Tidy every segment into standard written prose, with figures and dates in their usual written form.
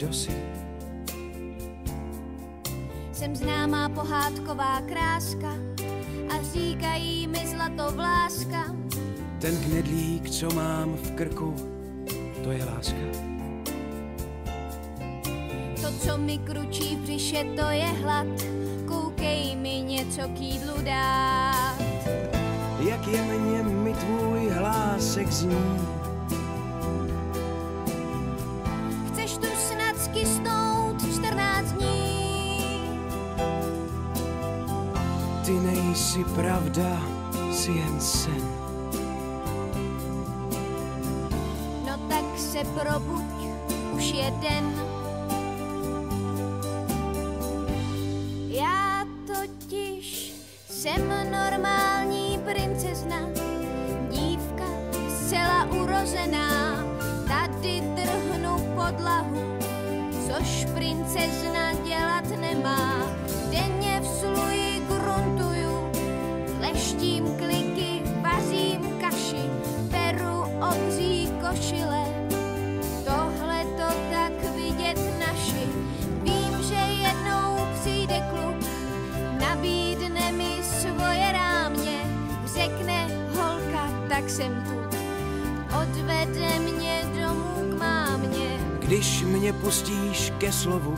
kdo jsi? Jsem známá pohádková kráska a říkají mi zlatovláska. Ten knedlík, co mám v krku, to je láska. To, co mi kručí v břiše, to je hlad. Koukej mi něco k jídlu dát. Jak jemně mi tvůj hlásek zní. Chceš tu snad skysnout 14 dní? Ty nejsi pravda, jsi jen sen. No tak se probuď, už je den. Já totiž jsem normální princezna, dívka zcela urozená. Tady trhnu podlahu, což princezna dělat nemá. Denně v sluji gruntuju, leštím kliky, vařím kaši, peru obří košile. Tohle to tak vidět naši. Vím, že jednou přijde kluk, nabídne mi svoje rámě, řekne holka, tak jsem tu, odvede mě domů k mámě. Když mě pustíš ke slovu,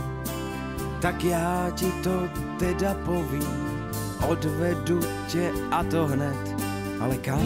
tak já ti to teda povím. Odvedu tě a to hned, ale kam?